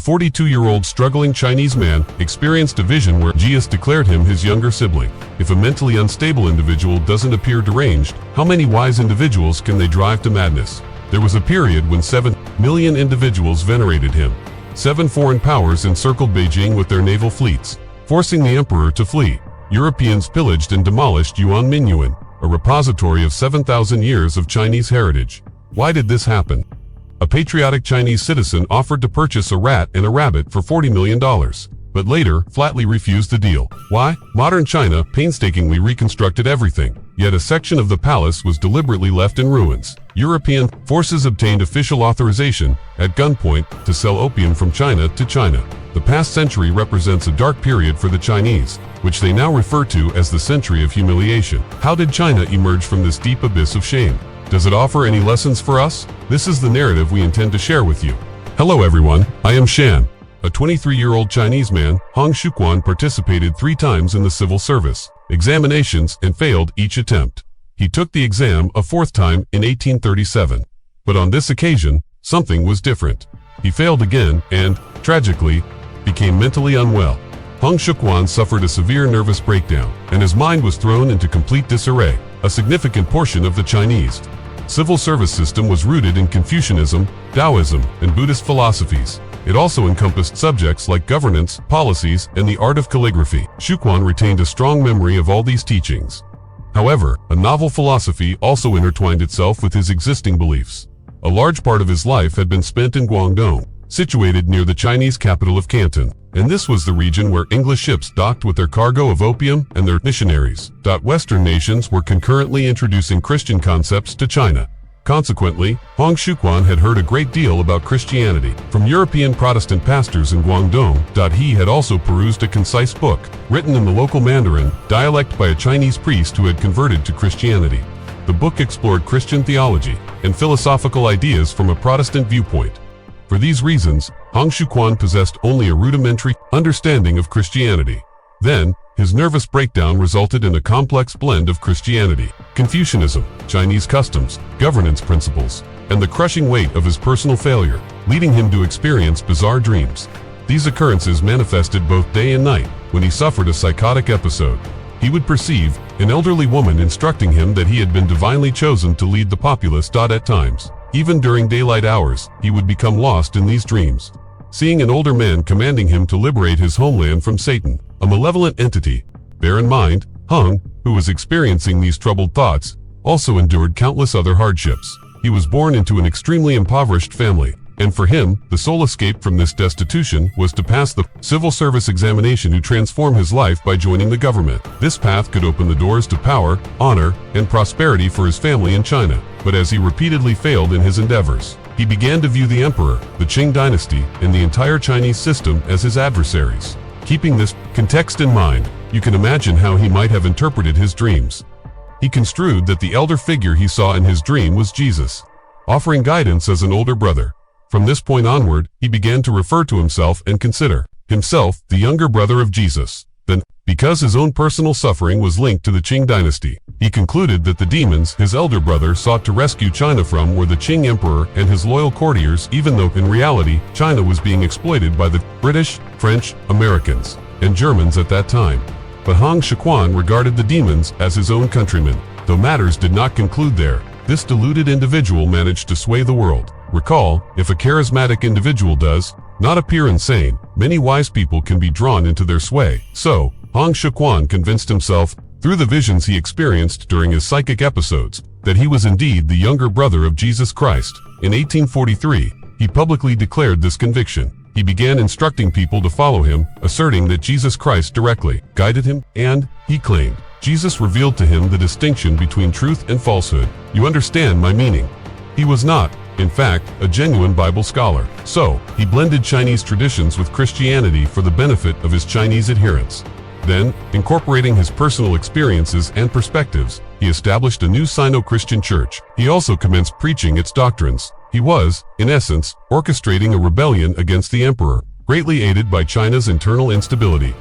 42-year-old struggling Chinese man experienced a vision where Jesus declared him his younger sibling. If a mentally unstable individual doesn't appear deranged, how many wise individuals can they drive to madness? There was a period when 7 million individuals venerated him. 7 foreign powers encircled Beijing with their naval fleets, forcing the emperor to flee. Europeans pillaged and demolished Yuan, a repository of 7,000 years of Chinese heritage. Why did this happen? A patriotic Chinese citizen offered to purchase a rat and a rabbit for $40 million, but later flatly refused the deal. Why? Modern China painstakingly reconstructed everything, yet a section of the palace was deliberately left in ruins. European forces obtained official authorization, at gunpoint, to sell opium from China to China. The past century represents a dark period for the Chinese, which they now refer to as the century of humiliation. How did China emerge from this deep abyss of shame? Does it offer any lessons for us? This is the narrative we intend to share with you. Hello everyone, I am Shan. A 23-year-old Chinese man, Hong Xiuquan, participated 3 times in the civil service examinations and failed each attempt. He took the exam a 4th time in 1837. But on this occasion, something was different. He failed again and, tragically, became mentally unwell. Hong Xiuquan suffered a severe nervous breakdown, and his mind was thrown into complete disarray. A significant portion of the Chinese civil service system was rooted in Confucianism, Taoism, and Buddhist philosophies. It also encompassed subjects like governance, policies, and the art of calligraphy. Xiuquan retained a strong memory of all these teachings. However, a novel philosophy also intertwined itself with his existing beliefs. A large part of his life had been spent in Guangdong, situated near the Chinese capital of Canton, and this was the region where English ships docked with their cargo of opium and their missionaries. Western nations were concurrently introducing Christian concepts to China. Consequently, Hong Xiuquan had heard a great deal about Christianity from European Protestant pastors in Guangdong. He had also perused a concise book, written in the local Mandarin dialect by a Chinese priest who had converted to Christianity. The book explored Christian theology and philosophical ideas from a Protestant viewpoint. For these reasons, Hong Xiuquan possessed only a rudimentary understanding of Christianity. Then, his nervous breakdown resulted in a complex blend of Christianity, Confucianism, Chinese customs, governance principles, and the crushing weight of his personal failure, leading him to experience bizarre dreams. These occurrences manifested both day and night. When he suffered a psychotic episode, he would perceive an elderly woman instructing him that he had been divinely chosen to lead the populace. At times, even during daylight hours, he would become lost in these dreams, seeing an older man commanding him to liberate his homeland from Satan, a malevolent entity. Bear in mind, Hong, who was experiencing these troubled thoughts, also endured countless other hardships. He was born into an extremely impoverished family, and for him, the sole escape from this destitution was to pass the civil service examination to transform his life by joining the government. This path could open the doors to power, honor, and prosperity for his family in China. But as he repeatedly failed in his endeavors, he began to view the emperor, the Qing dynasty, and the entire Chinese system as his adversaries. Keeping this context in mind, you can imagine how he might have interpreted his dreams. He construed that the elder figure he saw in his dream was Jesus, offering guidance as an older brother. From this point onward, he began to refer to himself and consider himself the younger brother of Jesus. Then, because his own personal suffering was linked to the Qing dynasty, he concluded that the demons his elder brother sought to rescue China from were the Qing emperor and his loyal courtiers, even though in reality, China was being exploited by the British, French, Americans, and Germans at that time. But Hong Xiuquan regarded the demons as his own countrymen. Though matters did not conclude there, this deluded individual managed to sway the world. Recall, if a charismatic individual does not appear insane, many wise people can be drawn into their sway. So, Hong Xiuquan convinced himself, through the visions he experienced during his psychic episodes, that he was indeed the younger brother of Jesus Christ. In 1843, he publicly declared this conviction. He began instructing people to follow him, asserting that Jesus Christ directly guided him, and, he claimed, Jesus revealed to him the distinction between truth and falsehood. You understand my meaning? He was not, in fact, a genuine Bible scholar. So, he blended Chinese traditions with Christianity for the benefit of his Chinese adherents. Then, incorporating his personal experiences and perspectives, he established a new Sino-Christian Church. He also commenced preaching its doctrines. He was, in essence, orchestrating a rebellion against the emperor, greatly aided by China's internal instability.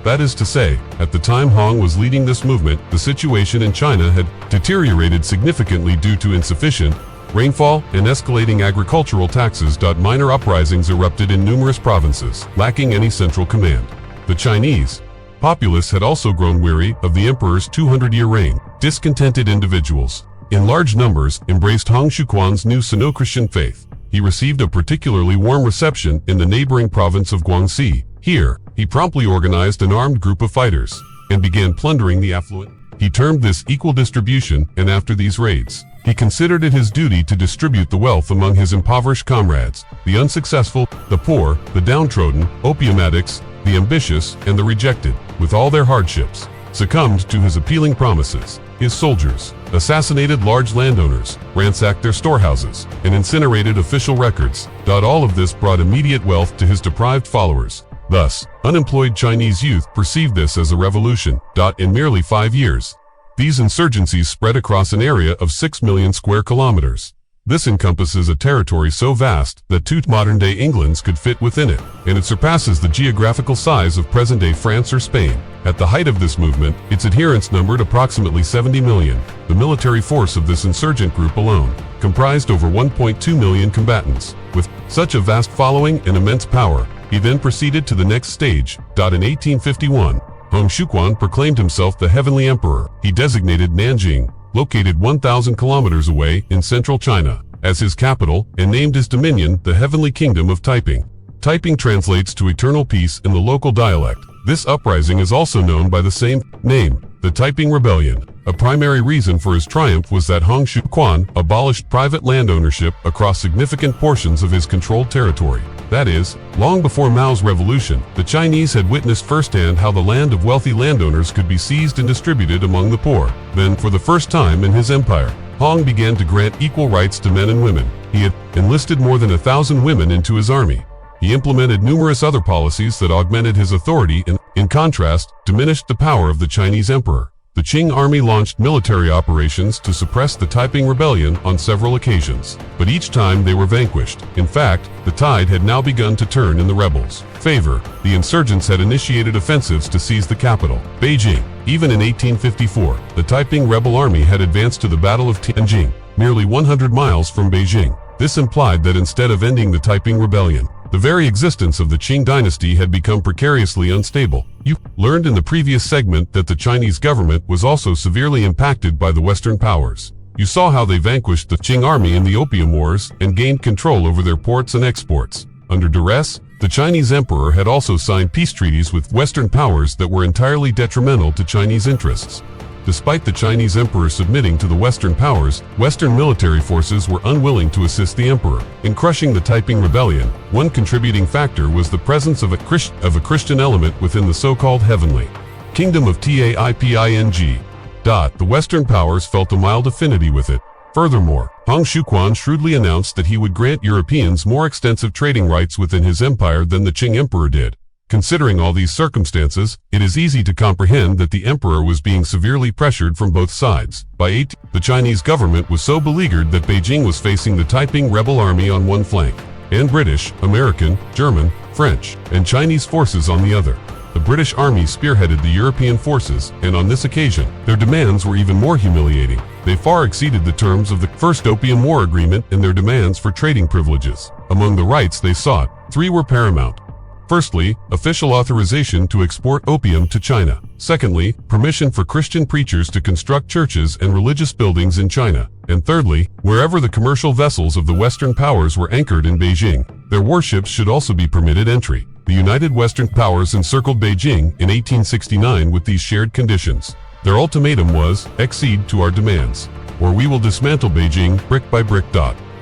That is to say, at the time Hong was leading this movement, the situation in China had deteriorated significantly due to insufficient rainfall, and escalating agricultural taxes. Minor uprisings erupted in numerous provinces, lacking any central command. The Chinese populace had also grown weary of the emperor's 200-year reign. Discontented individuals, in large numbers, embraced Hong Xiuquan's new Sino-Christian faith. He received a particularly warm reception in the neighboring province of Guangxi. Here, he promptly organized an armed group of fighters and began plundering the affluent. He termed this equal distribution, and after these raids, he considered it his duty to distribute the wealth among his impoverished comrades, the unsuccessful, the poor, the downtrodden, opium addicts, the ambitious, and the rejected. With all their hardships, succumbed to his appealing promises. His soldiers assassinated large landowners, ransacked their storehouses, and incinerated official records. All of this brought immediate wealth to his deprived followers. Thus, unemployed Chinese youth perceived this as a revolution. In merely 5 years, these insurgencies spread across an area of 6 million square kilometers. This encompasses a territory so vast that 2 modern-day Englands could fit within it, and it surpasses the geographical size of present-day France or Spain. At the height of this movement, its adherents numbered approximately 70 million. The military force of this insurgent group alone comprised over 1.2 million combatants. With such a vast following and immense power, he then proceeded to the next stage. In 1851, Hong Xiuquan proclaimed himself the Heavenly Emperor. He designated Nanjing, located 1,000 kilometers away in central China, as his capital, and named his dominion the Heavenly Kingdom of Taiping. Taiping translates to eternal peace in the local dialect. This uprising is also known by the same name, the Taiping Rebellion. A primary reason for his triumph was that Hong Xiuquan abolished private land ownership across significant portions of his controlled territory. That is, long before Mao's revolution, the Chinese had witnessed firsthand how the land of wealthy landowners could be seized and distributed among the poor. Then, for the first time in his empire, Hong began to grant equal rights to men and women. He had enlisted more than 1,000 women into his army. He implemented numerous other policies that augmented his authority and, in contrast, diminished the power of the Chinese emperor. The Qing army launched military operations to suppress the Taiping Rebellion on several occasions, but each time they were vanquished. In fact, the tide had now begun to turn in the rebels' favor. The insurgents had initiated offensives to seize the capital, Beijing. Even in 1854, the Taiping rebel army had advanced to the Battle of Tianjin, nearly 100 miles from Beijing. This implied that instead of ending the Taiping Rebellion, the very existence of the Qing dynasty had become precariously unstable. You learned in the previous segment that the Chinese government was also severely impacted by the Western powers. You saw how they vanquished the Qing army in the Opium Wars and gained control over their ports and exports. Under duress, the Chinese emperor had also signed peace treaties with Western powers that were entirely detrimental to Chinese interests. Despite the Chinese emperor submitting to the Western powers, Western military forces were unwilling to assist the emperor. In crushing the Taiping Rebellion, one contributing factor was the presence of a Christian element within the so-called Heavenly Kingdom of Taiping. The Western powers felt a mild affinity with it. Furthermore, Hong Xiuquan shrewdly announced that he would grant Europeans more extensive trading rights within his empire than the Qing emperor did. Considering all these circumstances, it is easy to comprehend that the emperor was being severely pressured from both sides. By the Chinese government was so beleaguered that Beijing was facing the Taiping rebel army on one flank, and British, American, German, French, and Chinese forces on the other. The British army spearheaded the European forces, and on this occasion, their demands were even more humiliating. They far exceeded the terms of the First Opium War Agreement in their demands for trading privileges. Among the rights they sought, 3 were paramount. Firstly, official authorization to export opium to China. Secondly, permission for Christian preachers to construct churches and religious buildings in China. And thirdly, wherever the commercial vessels of the Western powers were anchored in Beijing, their warships should also be permitted entry. The United Western Powers encircled Beijing in 1869 with these shared conditions. Their ultimatum was, accede to our demands, or we will dismantle Beijing brick by brick.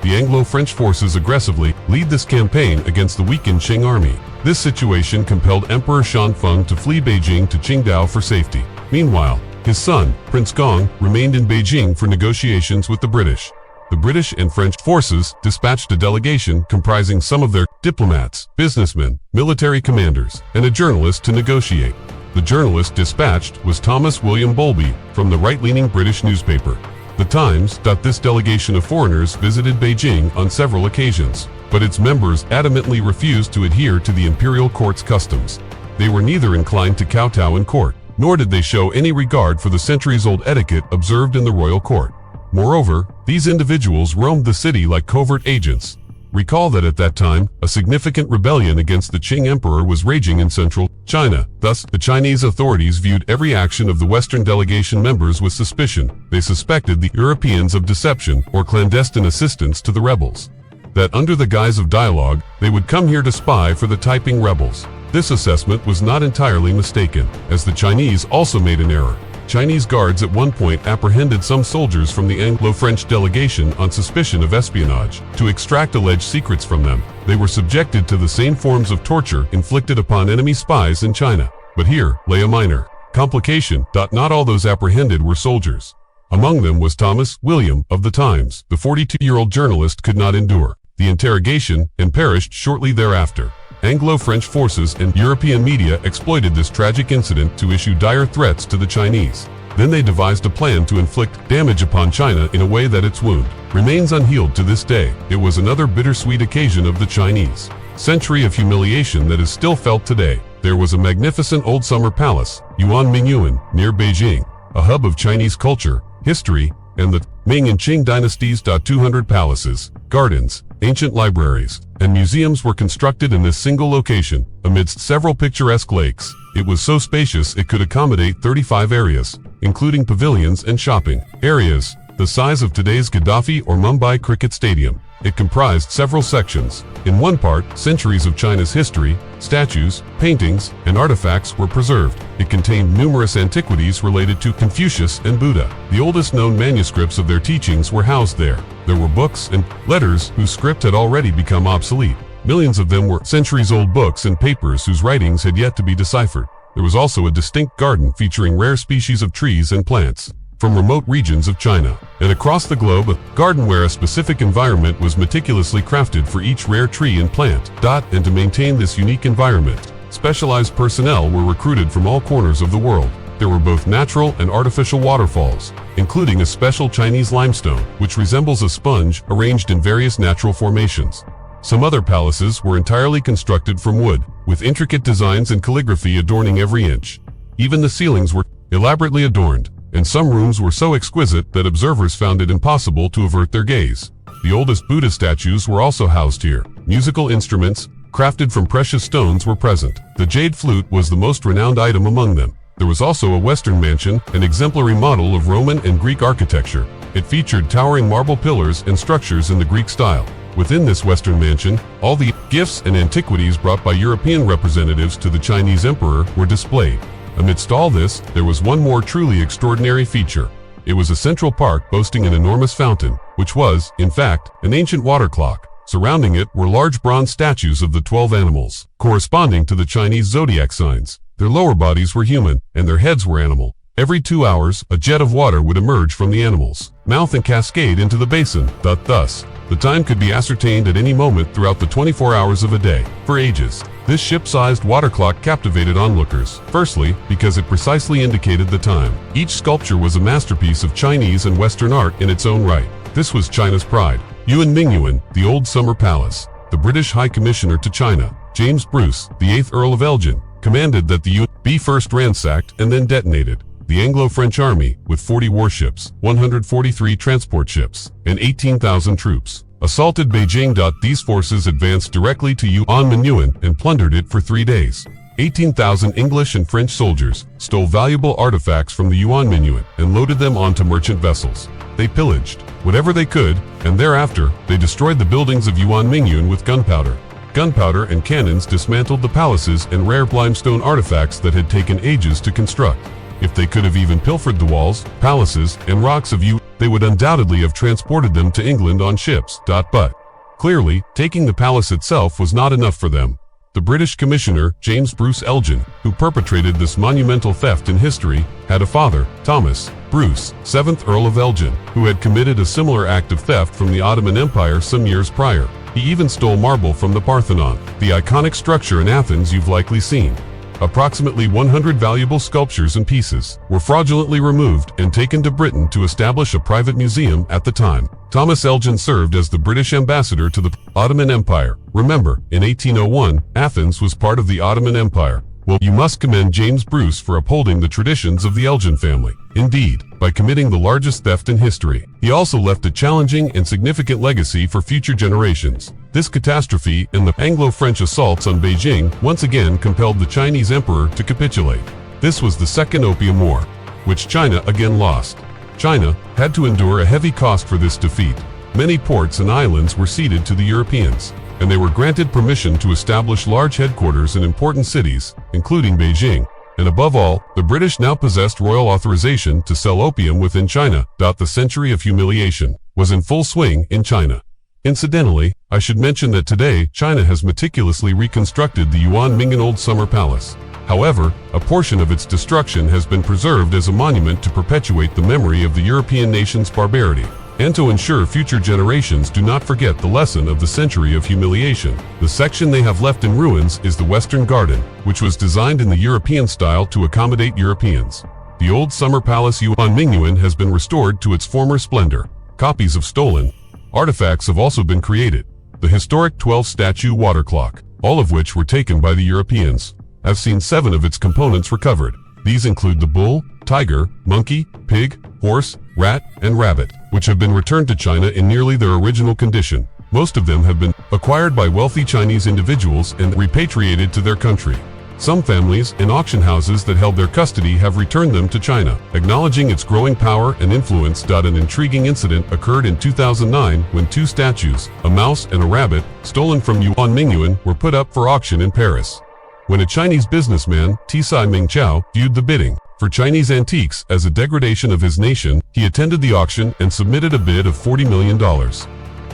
The Anglo-French forces aggressively lead this campaign against the weakened Qing army. This situation compelled Emperor Shanfeng to flee Beijing to Qingdao for safety. Meanwhile, his son, Prince Gong, remained in Beijing for negotiations with the British. The British and French forces dispatched a delegation comprising some of their diplomats, businessmen, military commanders, and a journalist to negotiate. The journalist dispatched was Thomas William Bowlby from the right-leaning British newspaper The Times. This delegation of foreigners visited Beijing on several occasions, but its members adamantly refused to adhere to the imperial court's customs. They were neither inclined to kowtow in court, nor did they show any regard for the centuries-old etiquette observed in the royal court. Moreover, these individuals roamed the city like covert agents. Recall that at that time, a significant rebellion against the Qing emperor was raging in central China. Thus, the Chinese authorities viewed every action of the Western delegation members with suspicion. They suspected the Europeans of deception or clandestine assistance to the rebels. That under the guise of dialogue, they would come here to spy for the Taiping rebels. This assessment was not entirely mistaken, as the Chinese also made an error. Chinese guards at one point apprehended some soldiers from the Anglo-French delegation on suspicion of espionage. To extract alleged secrets from them, they were subjected to the same forms of torture inflicted upon enemy spies in China. But here lay a minor complication. Not all those apprehended were soldiers. Among them was Thomas William of the Times. The 42-year-old journalist could not endure the interrogation and perished shortly thereafter. Anglo-French forces and European media exploited this tragic incident to issue dire threats to the Chinese. Then they devised a plan to inflict damage upon China in a way that its wound remains unhealed to this day. It was another bittersweet occasion of the Chinese century of humiliation that is still felt today. There was a magnificent old summer palace, Yuanmingyuan, near Beijing, a hub of Chinese culture, history, and the Ming and Qing dynasties. 200 palaces, gardens, ancient libraries, and museums were constructed in this single location, amidst several picturesque lakes. It was so spacious it could accommodate 35 areas, including pavilions and shopping areas, the size of today's Gaddafi or Mumbai cricket stadium. It comprised several sections. In one part, centuries of China's history, statues, paintings, and artifacts were preserved. It contained numerous antiquities related to Confucius and Buddha. The oldest known manuscripts of their teachings were housed there. There were books and letters whose script had already become obsolete. Millions of them were centuries-old books and papers whose writings had yet to be deciphered. There was also a distinct garden featuring rare species of trees and plants from remote regions of China. And across the globe, a garden where a specific environment was meticulously crafted for each rare tree and plant. And to maintain this unique environment, specialized personnel were recruited from all corners of the world. There were both natural and artificial waterfalls, including a special Chinese limestone, which resembles a sponge arranged in various natural formations. Some other palaces were entirely constructed from wood, with intricate designs and calligraphy adorning every inch. Even the ceilings were elaborately adorned, and some rooms were so exquisite that observers found it impossible to avert their gaze. The oldest Buddha statues were also housed here. Musical instruments, crafted from precious stones, were present. The jade flute was the most renowned item among them. There was also a Western mansion, an exemplary model of Roman and Greek architecture. It featured towering marble pillars and structures in the Greek style. Within this Western mansion, all the gifts and antiquities brought by European representatives to the Chinese emperor were displayed. Amidst all this, there was one more truly extraordinary feature. It was a central park boasting an enormous fountain, which was, in fact, an ancient water clock. Surrounding it were large bronze statues of the 12 animals, corresponding to the Chinese zodiac signs. Their lower bodies were human, and their heads were animal. Every 2 hours, a jet of water would emerge from the animal's mouth and cascade into the basin. Thus, the time could be ascertained at any moment throughout the 24 hours of a day. For ages, this ship-sized water clock captivated onlookers. Firstly, because it precisely indicated the time. Each sculpture was a masterpiece of Chinese and Western art in its own right. This was China's pride. Yuanmingyuan, the Old Summer Palace. The British High Commissioner to China, James Bruce, the 8th Earl of Elgin, commanded that the Yuan be first ransacked and then detonated. The Anglo-French army, with 40 warships, 143 transport ships, and 18,000 troops, assaulted Beijing. These forces advanced directly to Yuanmingyuan and plundered it for 3 days. 18,000 English and French soldiers stole valuable artifacts from the Yuanmingyuan and loaded them onto merchant vessels. They pillaged whatever they could, and thereafter, they destroyed the buildings of Yuanmingyuan with gunpowder. Gunpowder and cannons dismantled the palaces and rare limestone artifacts that had taken ages to construct. If they could have even pilfered the walls, palaces, and rocks of they would undoubtedly have transported them to England on ships. But clearly, taking the palace itself was not enough for them. The British Commissioner, James Bruce Elgin, who perpetrated this monumental theft in history, had a father, Thomas Bruce, 7th Earl of Elgin, who had committed a similar act of theft from the Ottoman Empire some years prior. He even stole marble from the Parthenon, the iconic structure in Athens you've likely seen. Approximately 100 valuable sculptures and pieces were fraudulently removed and taken to Britain to establish a private museum. At the time, Thomas Elgin served as the British ambassador to the Ottoman Empire. Remember, in 1801, Athens was part of the Ottoman Empire. Well, you must commend James Bruce for upholding the traditions of the Elgin family. Indeed, by committing the largest theft in history, he also left a challenging and significant legacy for future generations. This catastrophe and the Anglo-French assaults on Beijing once again compelled the Chinese emperor to capitulate. This was the Second Opium War, which China again lost. China had to endure a heavy cost for this defeat. Many ports and islands were ceded to the Europeans, and they were granted permission to establish large headquarters in important cities, including Beijing. And above all, the British now possessed royal authorization to sell opium within China. The century of humiliation was in full swing in China. Incidentally, I should mention that today, China has meticulously reconstructed the Yuan Ming Old Summer Palace. However, a portion of its destruction has been preserved as a monument to perpetuate the memory of the European nation's barbarity, and to ensure future generations do not forget the lesson of the century of humiliation. The section they have left in ruins is the Western Garden, which was designed in the European style to accommodate Europeans. The old summer palace Yuan Mingyuan has been restored to its former splendor. Copies of stolen artifacts have also been created. The historic 12-statue water clock, all of which were taken by the Europeans. I've seen 7 of its components recovered. These include the bull, tiger, monkey, pig, horse, rat, and rabbit, which have been returned to China in nearly their original condition. Most of them have been acquired by wealthy Chinese individuals and repatriated to their country. Some families and auction houses that held their custody have returned them to China, acknowledging its growing power and influence. An intriguing incident occurred in 2009 when 2 statues, a mouse and a rabbit, stolen from Yuan Mingyuan, were put up for auction in Paris. When a Chinese businessman, Tsai Ming-Chao, viewed the bidding for Chinese antiques as a degradation of his nation, he attended the auction and submitted a bid of $40 million,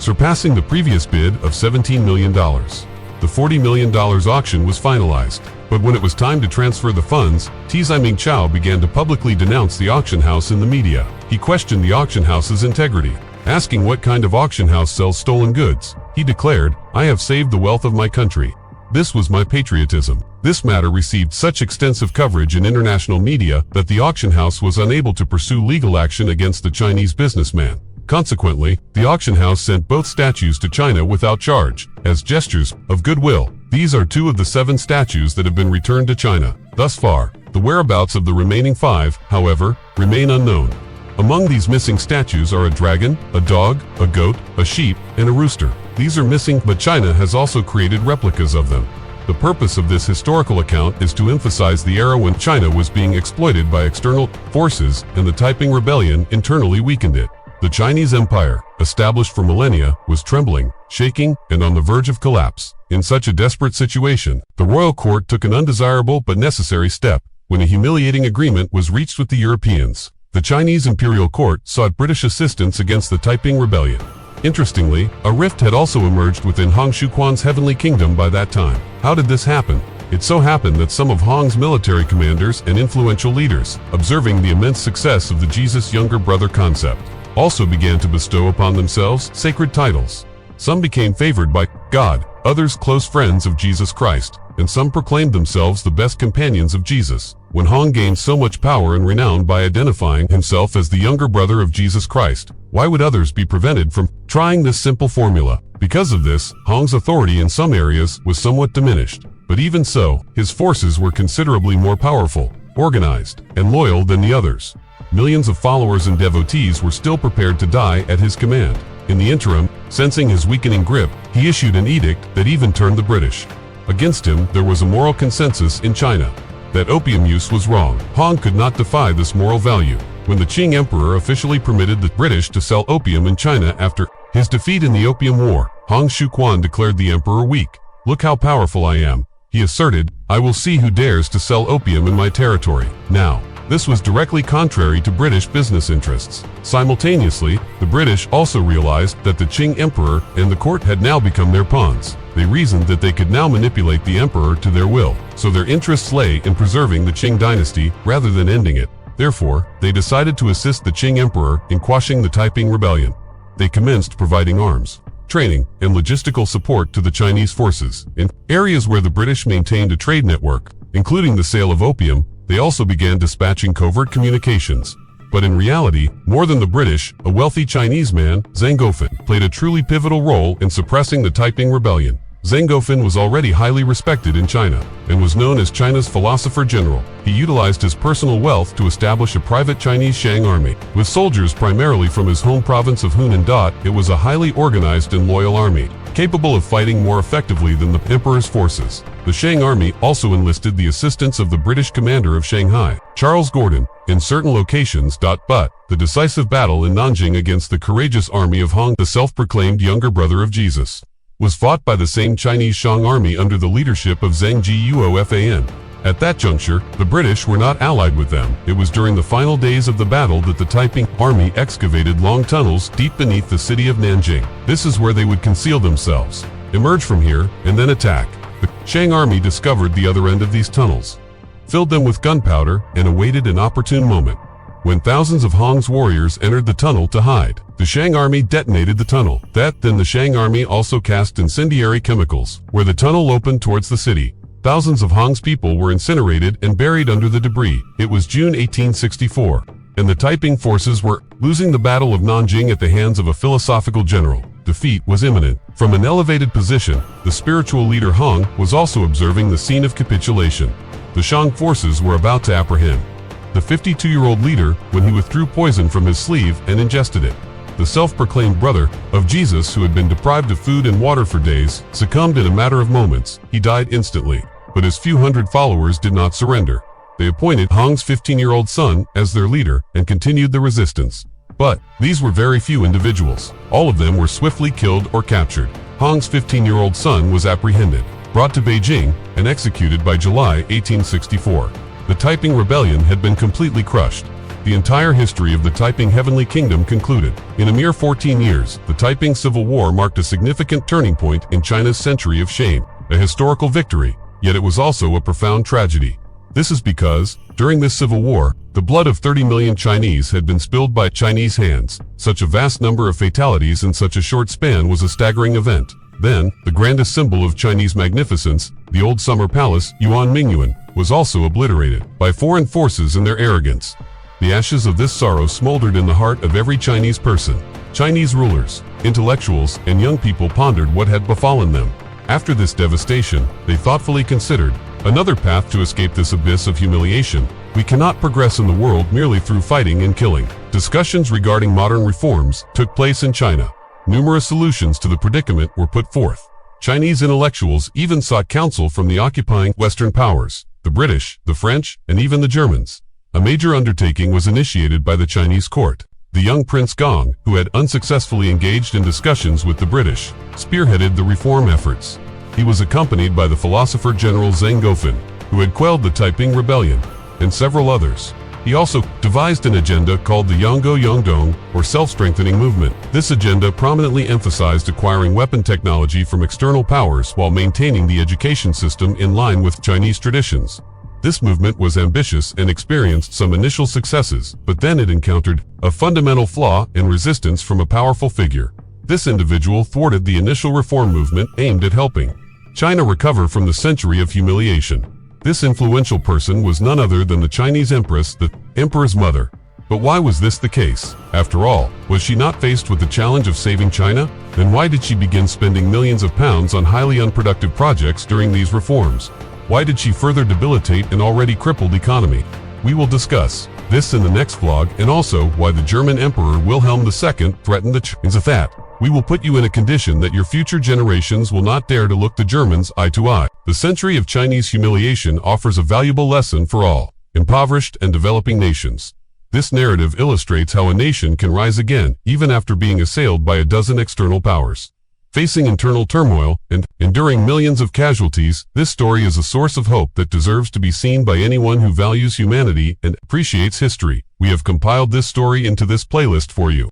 surpassing the previous bid of $17 million. The $40 million auction was finalized, but when it was time to transfer the funds, Tsai Ming-Chao began to publicly denounce the auction house in the media. He questioned the auction house's integrity, asking what kind of auction house sells stolen goods. He declared, "I have saved the wealth of my country. This was my patriotism." This matter received such extensive coverage in international media that the auction house was unable to pursue legal action against the Chinese businessman. Consequently, the auction house sent both statues to China without charge, as gestures of goodwill. These are 2 of the 7 statues that have been returned to China. Thus far, the whereabouts of the remaining 5, however, remain unknown. Among these missing statues are a dragon, a dog, a goat, a sheep, and a rooster. These are missing, but China has also created replicas of them. The purpose of this historical account is to emphasize the era when China was being exploited by external forces and the Taiping rebellion internally weakened it. The Chinese Empire, established for millennia, was trembling, shaking, and on the verge of collapse. In such a desperate situation, the royal court took an undesirable but necessary step when a humiliating agreement was reached with the Europeans. The Chinese imperial court sought British assistance against the Taiping rebellion. Interestingly, a rift had also emerged within Hong Xiuquan's heavenly kingdom by that time. How did this happen? It so happened that some of Hong's military commanders and influential leaders, observing the immense success of the Jesus younger brother concept, also began to bestow upon themselves sacred titles. Some became favored by God, others close friends of Jesus Christ, and some proclaimed themselves the best companions of Jesus. When Hong gained so much power and renown by identifying himself as the younger brother of Jesus Christ, why would others be prevented from trying this simple formula? Because of this, Hong's authority in some areas was somewhat diminished. But even so, his forces were considerably more powerful, organized, and loyal than the others. Millions of followers and devotees were still prepared to die at his command. In the interim, sensing his weakening grip, he issued an edict that even turned the British against him. There was a moral consensus in China that opium use was wrong. Hong could not defy this moral value. When the Qing emperor officially permitted the British to sell opium in China after his defeat in the Opium War, Hong Xiuquan declared the emperor weak. "Look how powerful I am," he asserted. "I will see who dares to sell opium in my territory." Now, this was directly contrary to British business interests. Simultaneously, the British also realized that the Qing emperor and the court had now become their pawns. They reasoned that they could now manipulate the emperor to their will, so their interests lay in preserving the Qing dynasty rather than ending it. Therefore, they decided to assist the Qing emperor in quashing the Taiping rebellion. They commenced providing arms, training, and logistical support to the Chinese forces. In areas where the British maintained a trade network, including the sale of opium, they also began dispatching covert communications. But in reality, more than the British, a wealthy Chinese man, Zhang Gofan, played a truly pivotal role in suppressing the Taiping rebellion. Zhang Gofan was already highly respected in China and was known as China's philosopher general. He utilized his personal wealth to establish a private Chinese Shang army. With soldiers primarily from his home province of Hunan Dot, it was a highly organized and loyal army, capable of fighting more effectively than the emperor's forces. The Shang army also enlisted the assistance of the British commander of Shanghai, Charles Gordon, in certain locations. But the decisive battle in Nanjing against the courageous army of Hong, the self-proclaimed younger brother of Jesus, was fought by the same Chinese Shang army under the leadership of Zhang Guofan. At that juncture, the British were not allied with them. It was during the final days of the battle that the Taiping army excavated long tunnels deep beneath the city of Nanjing. This is where they would conceal themselves, emerge from here, and then attack. The Shang army discovered the other end of these tunnels, filled them with gunpowder, and awaited an opportune moment. When thousands of Hong's warriors entered the tunnel to hide, the Shang army detonated the tunnel. Then the Shang army also cast incendiary chemicals, where the tunnel opened towards the city. Thousands of Hong's people were incinerated and buried under the debris. It was June 1864, and the Taiping forces were losing the Battle of Nanjing at the hands of a philosophical general. Defeat was imminent. From an elevated position, the spiritual leader Hong was also observing the scene of capitulation. The Shang forces were about to apprehend the 52-year-old leader when he withdrew poison from his sleeve and ingested it. The self-proclaimed brother of Jesus, who had been deprived of food and water for days, succumbed in a matter of moments. He died instantly. But his few hundred followers did not surrender. They appointed Hong's 15-year-old son as their leader and continued the resistance. But these were very few individuals. All of them were swiftly killed or captured. Hong's 15-year-old son was apprehended, brought to Beijing, and executed by July 1864. The Taiping rebellion had been completely crushed. The entire history of the Taiping Heavenly Kingdom concluded. In a mere 14 years, the Taiping Civil War marked a significant turning point in China's century of shame, a historical victory, yet it was also a profound tragedy. This is because, during this civil war, the blood of 30 million Chinese had been spilled by Chinese hands. Such a vast number of fatalities in such a short span was a staggering event. Then, the grandest symbol of Chinese magnificence, the old summer palace, Yuan Mingyuan, was also obliterated by foreign forces and their arrogance. The ashes of this sorrow smoldered in the heart of every Chinese person. Chinese rulers, intellectuals, and young people pondered what had befallen them. After this devastation, they thoughtfully considered another path to escape this abyss of humiliation. We cannot progress in the world merely through fighting and killing. Discussions regarding modern reforms took place in China. Numerous solutions to the predicament were put forth. Chinese intellectuals even sought counsel from the occupying Western powers, the British, the French, and even the Germans. A major undertaking was initiated by the Chinese court. The young Prince Gong, who had unsuccessfully engaged in discussions with the British, spearheaded the reform efforts. He was accompanied by the philosopher general Zhang Gofan, who had quelled the Taiping rebellion, and several others. He also devised an agenda called the Yonggo Yongdong, or self-strengthening movement. This agenda prominently emphasized acquiring weapon technology from external powers while maintaining the education system in line with Chinese traditions. This movement was ambitious and experienced some initial successes, but then it encountered a fundamental flaw and resistance from a powerful figure. This individual thwarted the initial reform movement aimed at helping China recover from the century of humiliation. This influential person was none other than the Chinese empress, the emperor's mother. But why was this the case? After all, was she not faced with the challenge of saving China? Then why did she begin spending millions of pounds on highly unproductive projects during these reforms? Why did she further debilitate an already crippled economy? We will discuss this in the next vlog, and also why the German Emperor Wilhelm II threatened the Chinese. With that, we will put you in a condition that your future generations will not dare to look the Germans eye to eye. The century of Chinese humiliation offers a valuable lesson for all impoverished and developing nations. This narrative illustrates how a nation can rise again, even after being assailed by a dozen external powers. Facing internal turmoil and enduring millions of casualties, this story is a source of hope that deserves to be seen by anyone who values humanity and appreciates history. We have compiled this story into this playlist for you.